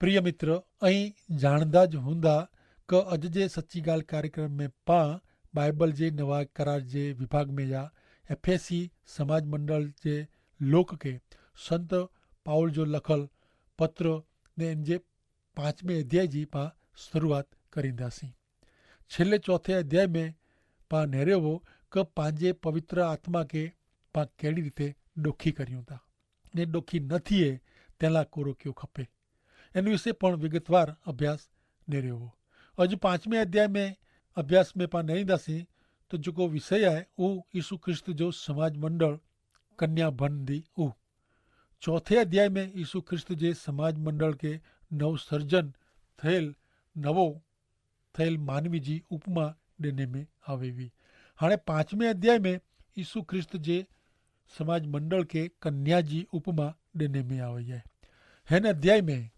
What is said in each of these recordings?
प्रिय मित्र, अहीं जाणदा ज हूंदा कि अॼु जे सची ॻाल्हि कार्यक्रम में पां बाइबल जे नवा करार जे विभाग में या एफएसी समाज मंडल जे लोक के संत पाउल जो लखल पत्र ने इन जे 5वें अध्याय जी पां शुरुआत करींदासीं। छेल्ले चौथे अध्याय में पां नेरियो हो कि पंहिंजे पवित्र आत्मा के पां कहिड़ी रीते ॾोखी करियूं था ने ॾोखी न थिए तंहिं लाइ कोरो कयो खपे। इन विषय पण विगतवार अभ्यास नेरियो हो। अॼु 5वें अध्याय में अभ्यास में पां नेरींदासीं तो जेको विषय आहे उहो यीशु ख्रिस्त जो समाज मंडल कन्या बंदी उ। चौथे अध्याय में यीशु ख्रिस्त जे समाज मंडल के नव सर्जन થયેલ मानवी जी उपमा ॾिने में आवे हुई। हाणे 5वें अध्याय में यीशु ख्रिस्त जे समाज मंडल के कन्या जी उपमा ॾिने में आई है। हिन अध्याय में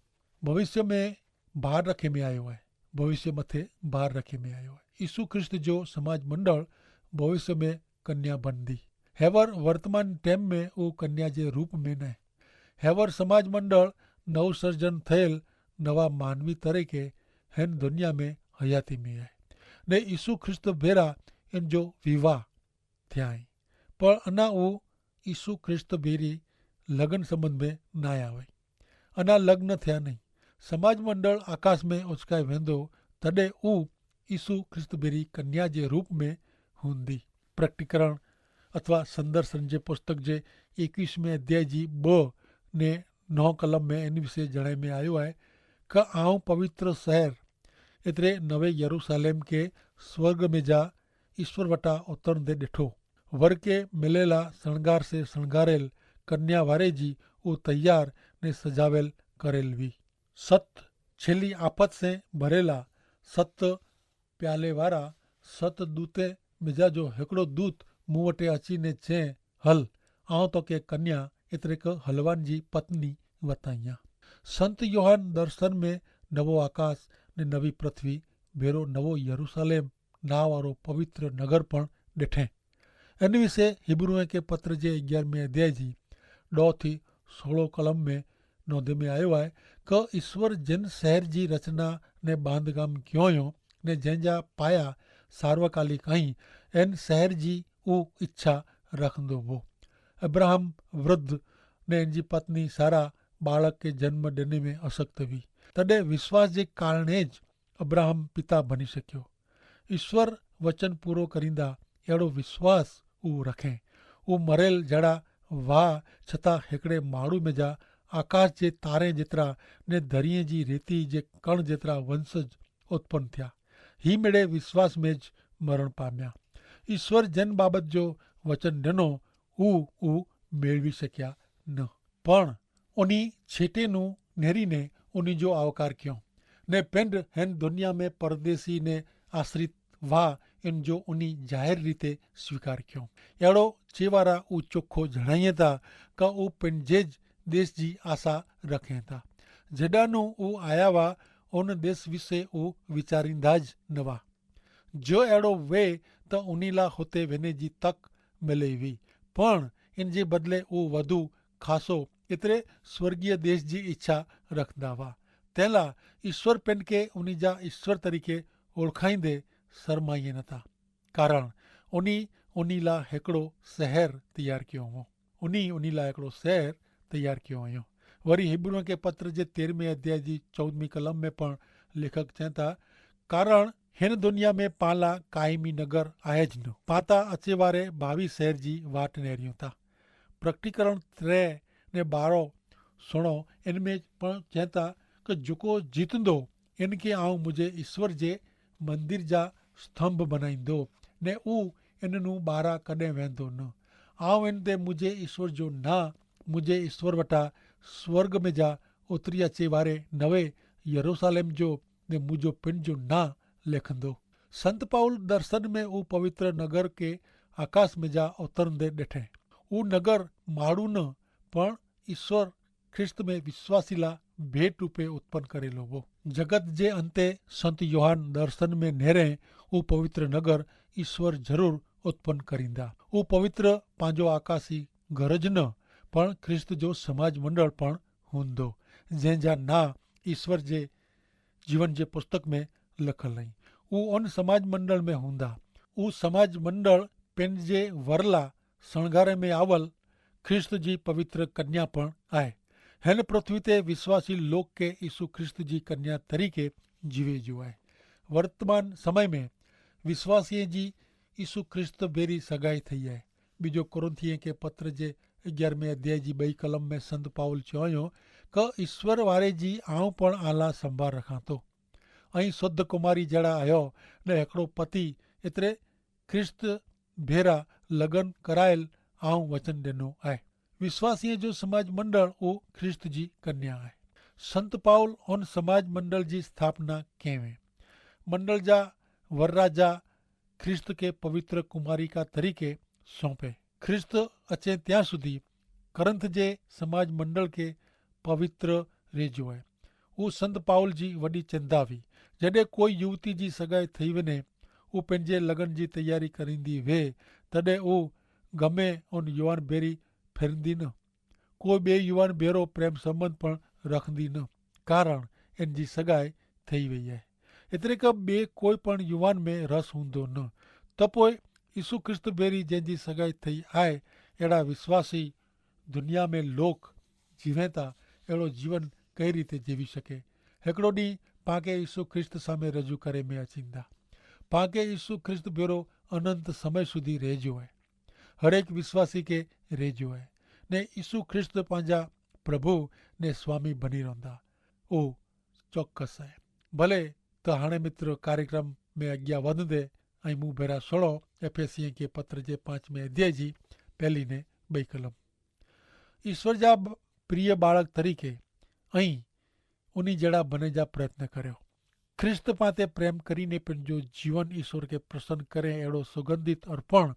भविष्य में भार रखे में आयो है, भविष्य मथे भार रखे में आयो है। यीशु ख्रिस्त जो समाज मंडल भविष्य में कन्या बंदी हैवर वर्तमान टाइम में वो कन्या जे रूप में न हैवर समाज मंडल नव सर्जन थયેલ नवा मानवी तरीके हिन दुनिया में हयाती में है ने यीशु ख्रिस्त भेरा इन जो विवाह थिया आहिनि, पर अञा वो यीशु ख्रिस्त भेरी लग्न संबंध में न आया हुई, अञा लग्न थिया नहीं। समाज मंडल आकाश में उचकाए वेंदो तॾहिं ऊ यीशु ख्रिस्त भेरी कन्या जे रूप में हूंदी। प्रकटीकरण अथवा संदर्शन जे पुस्तक जे 21वें अध्याय जी 2 ने 9 कलम में इन विषय जणाए में आयो है कि आऊं पवित्र शहर एतिरे नवे यरूशलेम के स्वर्ग में जा ईश्वर वटा उतरंदे ॾिठो। वर के मिलेला शणगार से शणगारेल कन्या वारे जी वो तैयार ने सजावेल करेल हुई। 7 छेली आफत से भरेला 7 प्याले वारा 7 दूते मिजा जो हिकिड़ो दूत मूं वटि अची ने चए, हल आऊं तो के कन्या एतिरे क हलवान जी पत्नी वताइयां। संत योहान दर्शन में नवो आकाश ने नवी पृथ्वी भेरो नवो यरूशलेम नाव वारो पवित्र नगर पण ॾिठे। इन विषय हिब्रूअ के पत्र जे 11वें अध्याय जी 2 थी 16 कलम में नोंधे में आयो है कि ईश्वर जिन शहर जी रचना ने बांधकाम कियो हुयो ने जंहिंजा पाया सार्वकालिक आहीं इन शहर जी ऊ इच्छा रखंदो हो। अब्राहम वृद्ध ने इन जी पत्नी सारा बालक के जन्म ॾिने में असक्त हुई, तॾहिं विश्वास जे कारणे ज अब्राहम पिता बनी सकियो। ईश्वर वचन पूरो करींदा अहिड़ो विश्वास ऊ रखे। ऊ मरियल जड़ा वाह छता हिकिड़े माण्हू में जा आकाश जे तारे जेतिरा ने दरिए जी रेती जे कण जेतिरा वंशज उत्पन्न थिया। ही मिड़े विश्वास में ज मरण पाम्या। ईश्वर जन बाबत जो वचन ॾिनो ऊ मेळवी सकिया न, पण उनी छेटेनू नेरी ने उनी जो आवकार कियो ने पिंड हिन दुनिया में परदेसी ने आश्रित वाह इन जो उनी जाहिर रीते स्वीकार कियो। अहिड़ो चेवारा ऊ चोखो जणाइए था कि ऊ पंहिंजे देश जी आशा रखें था। जॾानू ऊ आया हुआ उन देश विषय ऊ वीचारींदा ज न हुआ। जो अहिड़ो वे त उनी ला हुते वञे जी तक मिले हुई, पण इन जे बदिले ऊ वधू खासो एतिरे स्वर्गीय देश जी इच्छा रखंदा हुआ। तंहिं लाइ ईश्वर पिन के उनी जा ईश्वर तरीके ओळखाईंदे शर्माइए नथा, कारण उनी ला हिकिड़ो शहर तैयार कियो हो। उनी ला हिकिड़ो शहर तैयार कियो हुयो। वरी हिब्रूअ के पत्र जे 13वें अध्याय जी 14वीं कलम में पण लेखक चवनि था, कारण हिन दुनिया में पाला कायमी नगर आहे ज न, पाता अचे वारे भावी शहर जी वाट नेरियूं था। प्रकटीकरण 3 ने 12 सुणो, इनमें पण चवनि था कि जेको जीतंदो इनके आऊं मुंहिंजे ईश्वर जे मंदिर जा स्तंभ बनाईंदो ने ऊ इननू ॿाहिरां कॾहिं वेंदो न। आऊं इन ते मुंहिंजे ईश्वर जो ना मुंहिंजे ईश्वर वटा स्वर्ग में जा उतरी अचे वारे नवे यरूशलेम जो ने मुंहिंजो पिंड जो ना लिखंदो। संत पाउल दर्शन में ऊ पवित्र नगर के आकाश में जा उतरंदे ॾिठे। ऊ नगर माण्हू न पण ईश्वर ख्रिस्त में विश्वासी ला भेट रूपे उत्पन्न करेलो हो। जगत जे अंते संत योहान दर्शन में नेरे ऊ पवित्र नगर ईश्वर जरूर उत्पन्न करींदा। ऊ पवित्र पंहिंजो आकाशी घर ज न पण ख्रिस्त जो समाज मंडल पण हूंदो, जंहिंजा ना ईश्वर जे जीवन जे पुस्तक में लखल आहिनि। उहे उन समाज मंडल में हूंदा। उहो समाज मंडल पंहिंजे वरला शणगारे में आवल ख्रिस्त जी पवित्र कन्या पण आहे। हिन पृथ्वी ते विश्वासी लोक खे यीशु ख्रिस्त जी कन्या तरीक़े जीवे जो आहे। वर्तमान समय में विश्वासीअ जी यीशु ख्रिस्त भेरी सगाई थी आहे। बीजो कुरिन्थियुनि खे पत्र जे 11वें अध्याय जी 2 कलम में संत पाउल चयो क ईश्वर वारे जी आऊं पण आला संभाल रखां थो। ऐं शुद्ध कुमारी जहिड़ा आहियो ने हिकिड़ो पति एतिरे ख्रिस्त भेरा लगन करायल आऊं वचन ॾिनो आहे। विश्वासीअ जो समाज मंडल उहो ख्रिस्त जी कन्या आहे। संत पाउल उन समाज मंडल जी स्थापना कयवें। मंडल जा वरराजा ख्रिस्त खे पवित्र कुमारिका तरीक़े सौंपे। ख्रिस्त अचे त्यां सुधी करंथ जे समाज मंडल खे पवित्र रेजो आहे। उहो संत पाउल जी वॾी चिंता हुई। जॾहिं कोई युवती जी सगाई थी वञे, उहो पंहिंजे लगन जी तयारी करींदी वे, तॾहिं उहो गमे उन युवान भेरी फिरंदी न। कोई ॿिए युवान भेरो प्रेम संबंध पण रखंदी न, कारण इन जी सगाई थी वई आहे। एतिरे खां ॿिए कोई पण युवान में रस हूंदो न। त पोइ यीशु ख्रिस्त भेरी जंहिंजी सगाई थी आहे, अहिड़ा विश्वासी दुनिया में लोक जीवे था, अहिड़ो जीवन कई रीते जीवी सघे। हिकिड़ो ॾींहुं पाण खे यीशु ख्रिस्त साम्हूं रजू करे में अचींदा। पाण खे यीशु ख्रिस्त भेरो अनंत समय સુધી રહેજો आहे। हरेक विश्वासी खे રહેજો आहे ने यीशु ख्रिस्त पंहिंजा प्रभु ने स्वामी बनी रहंदा। उहो चौकस आहे। भले त हाणे मित्र कार्यक्रम में अॻियां वधंदे ऐं मूं भेरा सुणो एफेसियुनि खे पत्र जे 5वें अध्याय जी 1 ने 2 कलम। ईश्वर जा प्रिय बाळक तरीक़े ऐं उन्ही जहिड़ा बने जा प्रयत्न करियो। ख्रिस्त पाते प्रेम करीने पंहिंजो जीवन ईश्वर खे प्रसन्न करे अहिड़ो सुगंधित अर्पण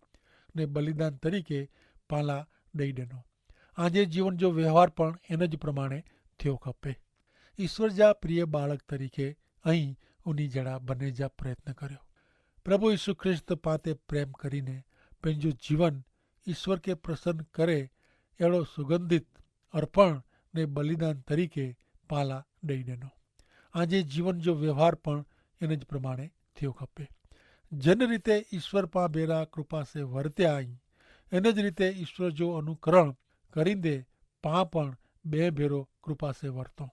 ने बलिदान तरीक़े पाला ॾेई ॾिनो। आजे जीवन जो व्यवहार पण इन जे प्रमाणे थियो खपे। ईश्वर जा प्रिय बाळक तरीक़े ऐं उन्ही जहिड़ा बने जा प्रयत्न करियो। प्रभु यीशु ख्रिस्त पाते प्रेम करीने पंहिंजो जीवन ईश्वर खे प्रसन्न करे अहिड़ो सुगंधित अर्पण ने बलिदान तरीक़े पाला ॾेई ॾिनो। आजे जीवन जो व्यवहार पण इन जे प्रमाणे थियो खपे। जिन रीते ईश्वर पां भेरा कृपा से वर्त्या आहिनि, इन जी रीते ईश्वर जो अनुकरण करींदे पां पण ॿिए भेरो कृपा से वर्तो।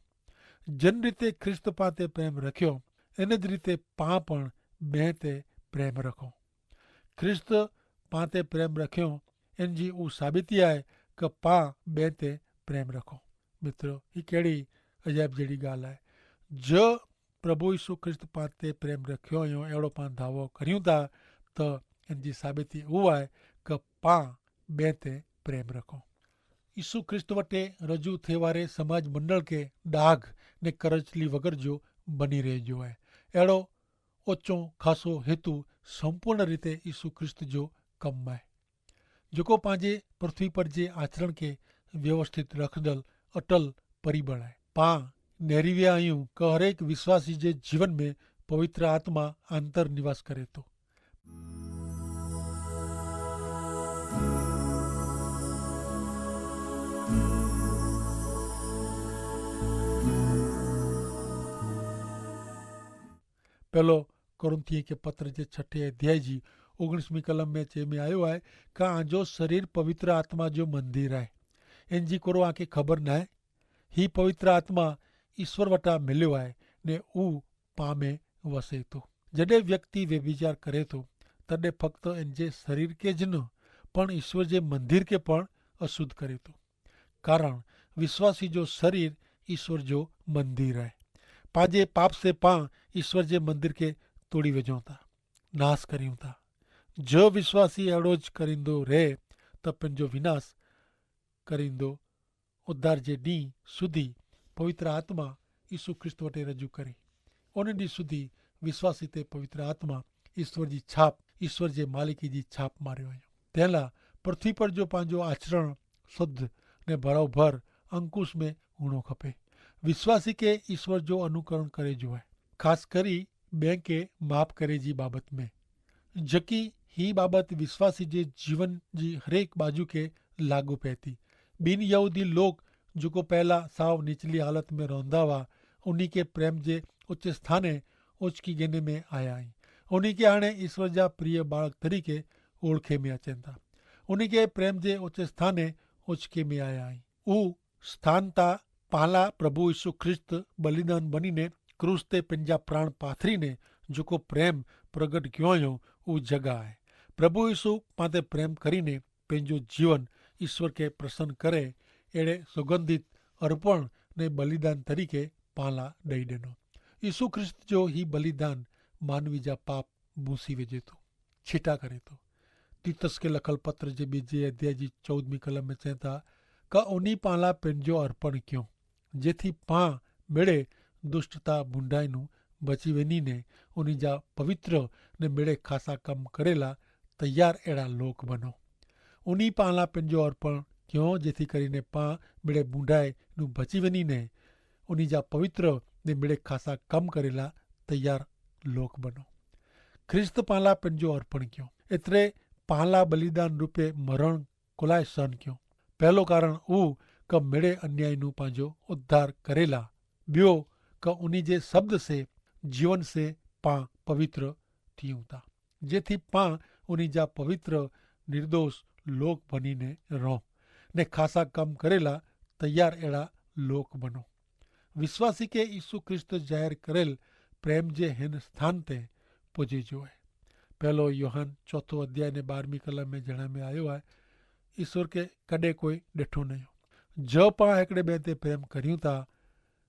जिन रीते ख्रिस्त पाते प्रेम रखियो, इन जी रीते पां पण ॿिए ते प्रेम रखो। ख्रिस्त पां ते प्रेम रखियो, इन जी उहा साबिती आहे कि पां ॿिए ते प्रेम रखो। मित्रो, ही कहिड़ी अजाइब जहिड़ी ॻाल्हि आहे। जो प्रभु यीशु ख्रिस्त पां ते प्रेम रखियो हुयो, अहिड़ो पां दावो करियूं था त इन जी साबिती उहा आहे कि पां ॿिए ते प्रेम रखो। यीशु ख्रिस्त वटे रजू थिए वारे समाज मंडल खे दाग ने करचली वगर जो बनी रहिजो आहे। अहिड़ो ओचो ख़ासो हेतु संपूर्ण रीते यीशु ख्रिस्त जो कमु आहे, जेको पंहिंजे पृथ्वी पर जे आचरण खे व्यवस्थित रखंदड़ अटल परिबळ आहे। पां नेरी विया आहियूं कि हरेक विश्वासी जे जीवन में पवित्र आत्मा अंतर निवास करे थो। पहलो कुरिन्थियुनि खे पत्र जे 6 अध्याय जी 19वीं कलम में चए में आयो आहे कि आंजो शरीर पवित्र आत्मा जो मंदिर आहे। इन जी कोरो आंखे ख़बर न आहे। ही पवित्र आत्मा ईश्वर वटां मिलियो आहे ने उहो पां में वसे थो। जॾहिं व्यक्ति व्यभिचार करे थो, तॾहिं फक्त इन जे शरीर खे ज न पण ईश्वर जे मंदिर खे पण अशुद्ध करे थो। कारण विश्वासी जो शरीर ईश्वर जो मंदिर आहे। पंहिंजे पाप से पां ईश्वर जे मंदिर खे तोड़ी विझूं था, नाश करियूं था। जो विश्वासी अहिड़ो ज करींदो रहे त पंहिंजो विनाश करींदो उद्धार जे ॾींहुं सुधी पवित्र आत्मा यीशु ख्रिस्त वटि रजू करे। उन ॾींहुं सुधी विश्वासी ते पवित्र आत्मा ईश्वर जी छाप, ईश्वर जे मालिकी जी छाप मारियो वञो। तंहिं लाइ पृथ्वी पर जो पंहिंजो आचरण शुद्ध ने बराबरि अंकुश में हुअणो खपे। विश्वासी खे ईश्वर जो अनुकरण करे जो आहे, ख़ासि करे ॿिए खे माफ़ करे जी बाबत में। जबकि ही बाबत विश्वासी जे जीवन जी हरेक बाजू खे लागू पए थी। ॿिन यहूदी लोग जेको पहिला साव निचली हालत में रहंदा हुआ, उन्हीं के प्रेम जे उच्च स्थाने ओचकी गेने में आया आहीं। उन्हीं के हाणे ईश्वर जा प्रिय बालक तरीके ओळखे में अचनि था। उन्हीं के प्रेम जे उच्च स्थाने ओचके में आया आहीं। ऊ स्थान ता पाला प्रभु यीशु ख्रिस्त बलिदान बनीने क्रूस ते पंहिंजा प्राण पाथरीने जेको प्रेम प्रगट कयो हुयो उहो जगह आहे। प्रभु यीशु पाण ते प्रेम करीने पंहिंजो जीवन ईश्वर खे प्रसन्न करे अहिड़े सुगंधित अर्पण ने बलिदान तरीके पाण लाइ ॾेई ॾिनो। यीशु ख्रिस्त जो ही बलिदान मानवी जा पाप मूसी विझे थो, छिटा करे थो। तीतस खे लखल पत्र जे 2 अध्याय जी 14वीं कलम में चवनि था क उन्हीं पाण लाइ पंहिंजो अर्पण कयो जेथी पाण मिड़े दुष्टता बुंडाइनू बची वञी ने उन्हीं जा पवित्र ने मिड़े खासा कम करेला तैयार अहिड़ा लोक बनो। उन्हीं पाण लाइ पंहिंजो अर्पण कयो जेथी करीने पाण मिड़े बुंडाए नू बची वञी ने उन्हीं जा पवित्र ने मिड़े खासा कम करेला तैयार लोक बनो। ख्रिस्त पाण लाइ पंहिंजो अर्पण कयो, एतिरे पाण लाइ बलिदान रूपे मरण कुलाए सहन कयो। पहलो कारण ऊ क मिड़े अन्याय नू पंहिंजो उद्धार करेला, ॿियो क उन्हीं जे शब्द से जीवन से पाण पवित्र थियूं था जेथी पाण उन्हीं जा पवित्र निर्दोष लोक बनीने रहो ने खासा कम करेला तैयार अहिड़ा लोक बनो। विश्वासी के यीशु ख्रिस्त जाहिर करेल प्रेम जे हिन स्थान ते पुॼे जो आहे। पहलो योहान 4 अध्याय ने 12वीं कलम में जण में आयो आहे, ईश्वर के कॾहिं कोई ॾिठो न हुयो। जो पाण हिकिड़े ॿिए ते प्रेम करियूं था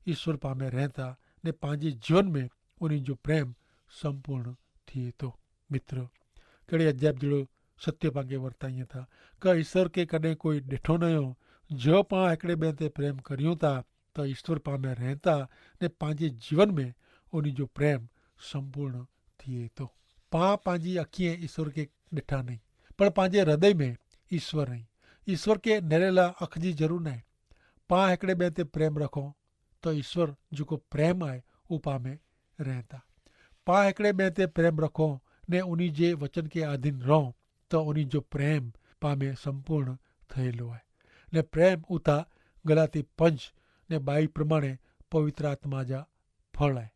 ईश्वर पाण में रहनि था ने पंहिंजे जीवन में उन्हीं जो प्रेम संपूर्ण थिए थो। मित्र कहिड़े अजाब जहिड़ो सत्य पांखे वर्ताइए था क ईश्वर के कॾहिं कोई ॾिठो न हुयो। जो पाण हिकिड़े ॿिए ते प्रेम करियूं था त ईश्वर पाण में रहनि था ने पंहिंजे जीवन में उन्हीं जो प्रेम संपूर्ण थिए थो। पाण पंहिंजी अखियां ईश्वर के ॾिठा नहीं पर पंहिंजे हृदय में ईश्वर आई। ईश्वर के निरेला अख जी ज़रूरत न आहे। पाण हिकिड़े ॿिए ते प्रेम रखो त ईश्वर जेको प्रेम आहे उहो पाण में रहनि था। पाण हिकिड़े ॿिए ते प्रेम रखो ने उन्हीं जे वचन के अधीन रहो त उन्हीं जो प्रेम पाण में संपूर्ण थયેલો आहे ने प्रेम उता गलाती 5 ने 22 प्रमाणे पवित्र आत्मा जा फल आहे।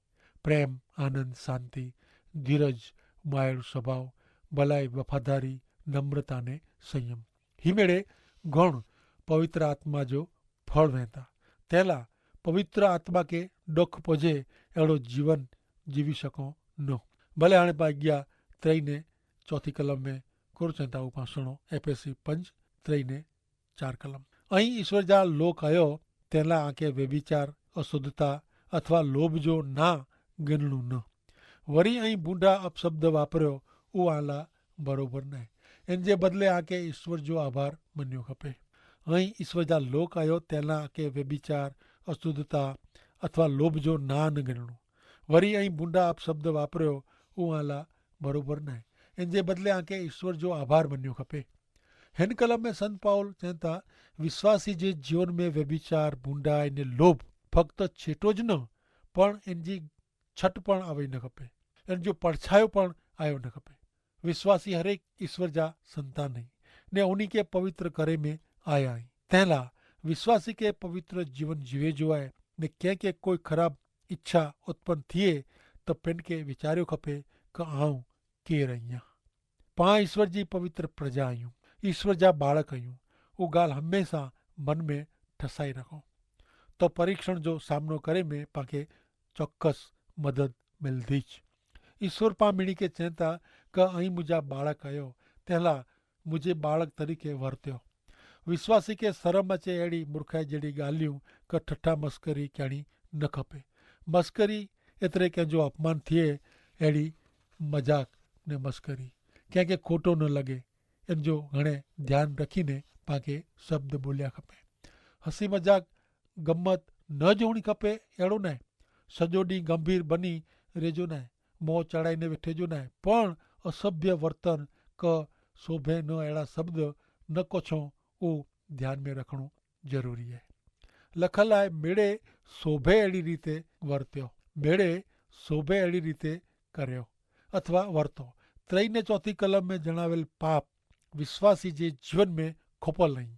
प्रेम, आनंद, शांति, धीरज, मायड़ स्वभाव, भलाई, वफादारी, नम्रता ने संयम, हिमेड़े गुण पवित्र आत्मा जो फल रहता। तेला पवित्र आत्मा के दुख पुजे अड़ो जीवन जीवी सको नो। भले हाँ पा गया 3 ने 4 कलम में कोर चंता उपा सुनो एफएससी 5 3 ने 4 कलम। अहीं ईश्वर जा लोक आयो तेला आके व्यभिचार, अशुद्धता अथवा लोभ जो ना गिनणु न। वरी अहीं बूढ़ा अपशब्द वापरियो उहो आला बरोबर न आहे। इन जे बदले आके ईश्वर जो आभार मञियो खपे। अहीं ईश्वर जा लोक आयो तेला आके व्यभिचार, अशुद्धता अथवा लोभ जो ना न गिनणु। वरी अहीं बूढ़ा अपशब्द वापरियो उहो आला बरोबर न आहे। इन जे बदले आके ईश्वर जो आभार मञियो खपे। हिन कलम में संत पाउल चवनि था विश्वासी जे जीवन में व्यभिचार, बूंडाई ने लोभ फक्त छेटो ज न पण इन जी छट पण आवे न खपे, इन जो परछायो पण आयो न खपे। विश्वासी हरेक ईश्वर जा संतान आहिनि ने उन्हीं के पवित्र करे में आया आहिनि। तंहिंला विश्वासी के पवित्र जीवन जीवे जो आहे ने कंहिंखे कोई ख़राब इच्छा उत्पन्न थिए त पिण खे वीचारियो खपे क आऊं केरु आहियां। पाण ईश्वर जी पवित्र प्रजा आहियूं, ईश्वर जा बालक आहियूं। उहा ॻाल्हि हमेशह मन में ठसाई रखो तो परीक्षण जो सामनो करे में पांखे चौक्कस मदद मिलंदी। ईश्वर पाण मिणी के चवनि था क अहीं मुंहिंजा बालक आहियो तंहिंला मुंहिंजे बालक तरीक़े वर्तियो। विश्वासी के शर्म अचे अहिड़ी मूर्खाई जहिड़ी ॻाल्हियूं क ठठा मस्करी करिणी न खपे। मस्करी एतिरे कंहिंजो अपमान थिए अहिड़ी मजाक ने मस्करी कंहिंखे खोटो न लॻे इन जो घणे ध्यानु रखीने पांखे शब्द ॿोलिया खपे। हसी मजाक गमत न जोड़नी खपे अहिड़ो न आहे। सॼो ॾींहुं गंभीर बनी रेजो न आहे, मोह चढ़ाईने वेठे जो न आहे, पण असभ्य वर्तन क शोभे न अहिड़ा शब्द न कोछो उहो ध्यान में रखणो ज़रूरी आहे। लखल आहे मेड़े शोभे अहिड़ी रीते वर्तियो, मेड़े शोभे अहिड़ी रीते करियो अथवा वर्तो। 3 ने 4 कलम में जणावेल पाप विश्वासी जे जीवन में खोपल आहिनि।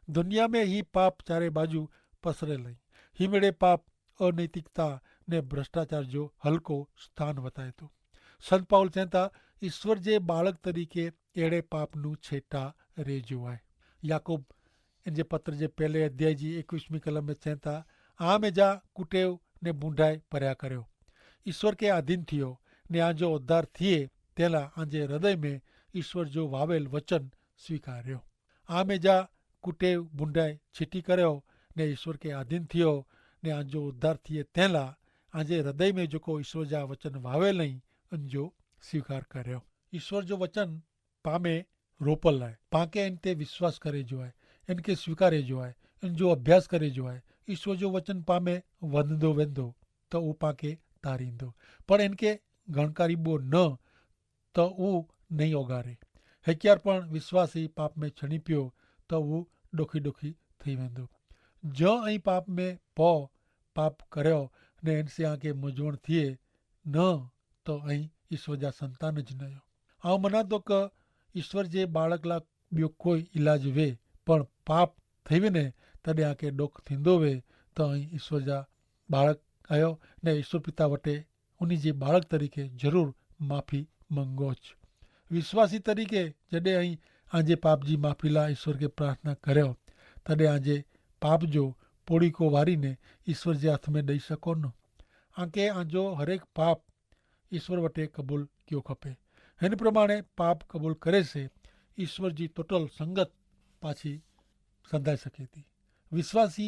दुनिया में ही पाप चारे बाजू पसरियल आहिनि। ही मेड़े पाप अनैतिकता ने भ्रष्टाचार जो हल्को स्थान वताए थो। संत पाउल चवनि था ईश्वर जे बालक तरीक़े अहिड़े पाप नूं छेटा रेजो आहे। याकूब इन जे पत्र जे पहले अध्याय जी 21वीं कलम में चवनि था आम जा कुटेव ने बूंढाए पर्या कर्यो, ईश्वर के अधीन थियो ने आंजो उद्धार थिए तेला आंजे हृदय में ईश्वर जो वावेल वचन स्वीकार्यो। आमे जा कुटेव बूंढाए छिटी कर्यो ने ईश्वर के अधीन थियो ने आंजो उद्धार थिए तेला आंजे हृदय में जेको ईश्वर जा वचन वावेल आहिनि उनजो स्वीकार कर्यो। ईश्वर जो वचन पामे रोपल आहे, पाके इन ते विश्वास करे जो आहे, इनके स्वीकारे जो आहे, इनजो अभ्यास करे जो आहे। ईश्वर जो वचन पामे वधंदो वेंदो त उहो पाके तारींदो, पर इनके गणकारीबो न त उहो नहीं ओगारे। हेक्यार पण विश्वासी पाप में छणी पियो त उहो ॾुखी ॾुखी थी वेंदो। जो ऐं पाप में पौ पाप कर्यो ने इनसे आके मुंझवण थिए न तो ऐं ईश्वर जा संतान ज न आऊं मना तो क ईश्वर जे बाळक लाइ ॿियो कोई इलाज वे, पण पाप थी वञे तॾहिं आके ॾुख थींदो वे त ऐं ईश्वर जा बाळक आहियो ने ईश्वर पिता वटे उन जे बाळक तरीक़े ज़रूरु माफ़ी मंगोच। विश्वासी तरीक़े जॾहिं ऐं आंजे पाप जी माफ़ी लाइ ईश्वर खे प्रार्थना कर्यो तॾहिं आंजे पाप जो पोड़ीको वारीने ईश्वर जे हथ में ॾेई सघो न। आंके आंजो हरेक पाप ईश्वर वटे क़बूल कयो खपे। हिन प्रमाणे पाप क़बूल करे से ईश्वर जी टोटल संगत पाछी संधाए सघे थी। विश्वासी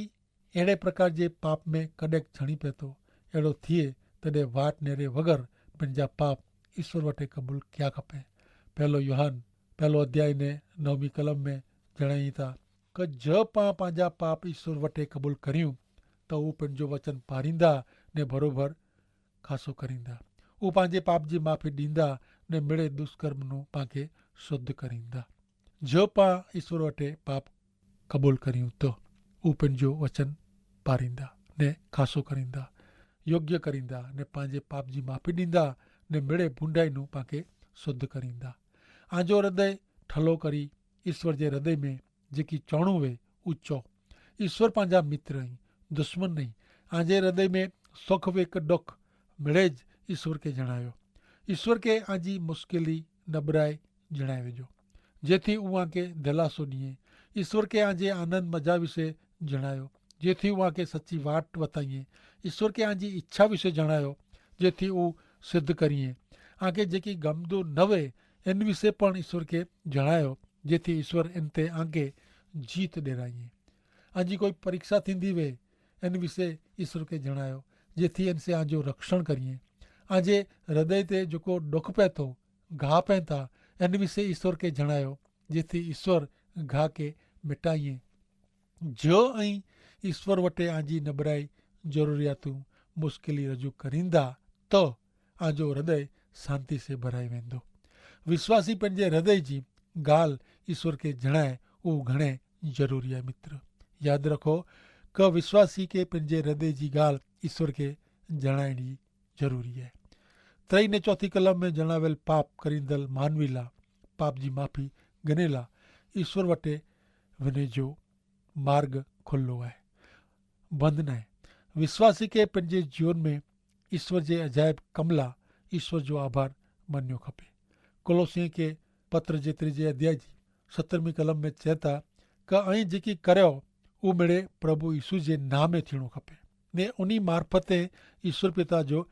अहिड़े प्रकार जे पाप में कॾहिं छणी पए थो, अहिड़ो थिए तॾहिं वाट नेरे वग़ैरह पंहिंजा पाप ईश्वर वटे क़बूल कया खपे। पहलो यूहान पहलो अध्याय ने 9वीं कलम में जणाई था कि ज पां पंहिंजा पाप ईश्वर वटे क़बूल करियूं त उहो पंहिंजो वचन पारींदा ने बरोबर खासो करींदा। उहो पंहिंजे पाप जी माफ़ी ॾींदा ने मिड़े दुष्कर्म नूं पांखे शुद्ध करींदा। जो पां ईश्वर वटे पाप क़बूल करियूं त उहो पंहिंजो वचन पारींदा ने खासो करींदा, योग्य करींदा ने पंहिंजे पाप जी माफ़ी ॾींदा ने मिड़े बूंढाई नूं पांखे शुद्ध करींदा। आंजो हृदय ठलो करी ईश्वर जे हृदय में जेकी चवणो वे उहो चओ। ईश्वर पंहिंजा मित्र आहिनि, दुश्मन नहीं। आंजे हृदय में सुख वे हिकु ॾुख मिड़ेज ईश्वर खे जणायो। ईश्वर खे आंजी मुश्किली नबराए जणाए वेझो जेथी उहो आंखे दिलासो ॾिए। ईश्वर खे आंजे आनंद मज़ा विषय जणायो जेथी उहो आंखे सची वाट वताईए। ईश्वर खे आंजी इच्छा विषय जणायो जेथी उहो सिद्ध करिए। आंखे जेकी गमदो न वे इन विषय पण ईश्वर खे जणायो जेथी ईश्वर इन ते आंखे जीत ॾिराईए। आंजी कोई परीक्षा थींदी वे इन विषय ईश्वर खे जणायो जेथी इनसे आंजो रक्षण करिए। आंजे हृदय ते जेको ॾुख पए थो, घाह पए था, इन विषय ईश्वर खे जणायो जेथी ईश्वर घाह खे मिटाइए। जो ऐं ईश्वर वटे आंजी नबराई ज़रूरियातूं मुश्किली रजू करींदा त आंजो हृदय शांति से भराए वेंदो। विश्वासी पंहिंजे हृदय जी ॻाल्हि ईश्वर खे जणाए उहो घणे ज़रूरी आहे। मित्र यादि रखो कि विश्वासी खे पंहिंजे हृदय जी ॻाल्हि ईश्वर खे जणाइणी ज़रूरी आहे। 3 ने 4 कलम में जणावेल पाप करींदल मानवी ला पाप जी माफ़ी ॻणेला ईश्वर वटे वञे जो मार्ग खुलो आहे, बंद न आहे। विश्वासी खे पंहिंजे जीवन में ईश्वर जे अजायब कम लाइ ईश्वर जो आभार मञिणो खपे। कोलोसिए खे पत्र जे 3 अध्याय जी 17वीं कलम में चए था कि ऐं जेकी कर्यो उहो मिड़े प्रभु यीशु जे नाम में थियणो खपे ने उन मार्फते ईश्वर पिता जो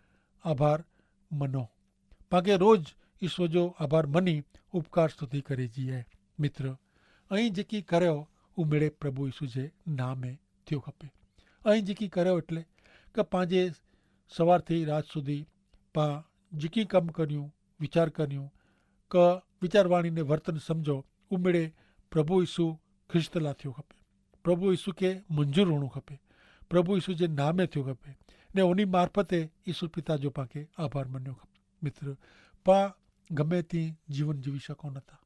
आभार मनो। पाके रोज़ ईश्वर जो आभार मनी उपकार स्तुति करे जी आहे। मित्र ऐं जेकी कर्यो उहो मिड़े प्रभु यीशु जे नाम में थियो खपे। ऐं जेकी कर्यो એટલે કે पंहिंजे सवार थी राति સુધી पां जेकी कमु करियूं वीचार करियूं क वीचारवाणी ने वर्तन सम्झो उहो मिड़े प्रभु यीशु ख्रिस्त लाइ थियो खपे। प्रभु यीशु खे मंज़ूर हुअणो खपे, प्रभु यीशु जे नाम में थियो खपे ने उन मार्फते ईश्वर पिता जो पांखे आभार मञिणो खपे। मित्र पां गमे थी जीवन जीवी सघूं नथा,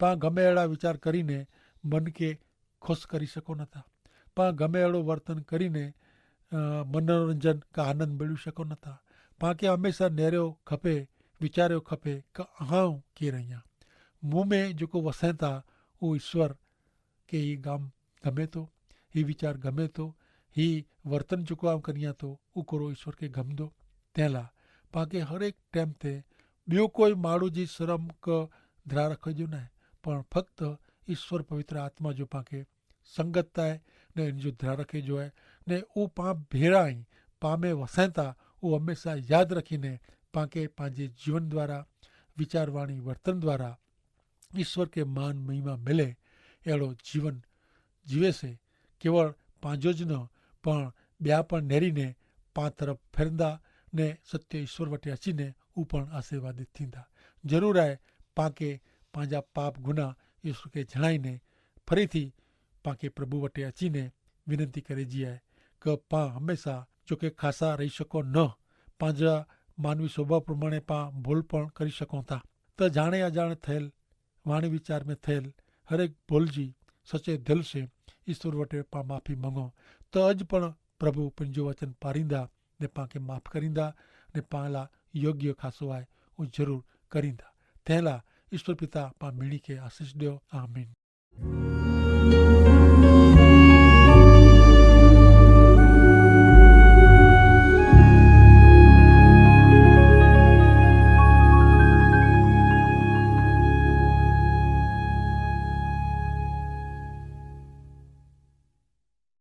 पां गमे अहिड़ा वीचार करीने मन खे ख़ुशि करे सघूं नथा, पां गमे अहिड़ो वर्तन करीने मनोरंजन का आनंद मिली सघूं नथा। पांखे हमेशह नेरियो खपे, वीचारियो खपे कि आऊं केरु आहियां, मूं में जेको वसे था उहो ईश्वर खे ही गमे थो, ही वीचार गमे थो, ही वर्तन जेको आम करियां तो उ कोरो ईश्वर के गमदो। तंहिं लाइ पाण हर एक टाइम ते ॿियो कोई माण्हू जी शर्म क धरा रख जो न पण फक्त ईश्वर पवित्र आत्मा जो पाण संगत है ने इन जो धरा रखे जो है ने उ पाण भेड़ा आई पाण में वसाए था वो हमेशा याद रखीने पाण पंहिंजे जीवन द्वारा विचार वाणी वर्तन द्वारा ईश्वर के मान महिमा मिले अड़ो जीवन जीवे से केवल पांजो ज न पण ब्या पण नेरीने पां तरफ फेरंदा ने सत्य ईश्वर वटे अचीने ऊ पण आशीर्वादित थींदा। जरूर है पाण पंहिंजा पाप गुनाह ईश्वर के जणाईने फरीथी पाण प्रभु वटे अचीने विनंती करे जी है कि पां हमेशा जो के खासा रही सको न पंहिंजा मानवी स्वभाव प्रमाणे पां भूल पण करी सको था तो जाने अजाणे थयल वाणी विचार में थयल हर एक भूल जी सचे दिल से ईश्वर वटे पां माफ़ी मंगो तो अज पण प्रभु पंहिंजो वचन पारींदा ने पाण खे माफ़ करींदा ने पाण लाइ योग्य खासो आहे उहो ज़रूर करींदा। तंहिं लाइ ईश्वर पिता पां मीणी खे आशीष ॾियो। आमीन।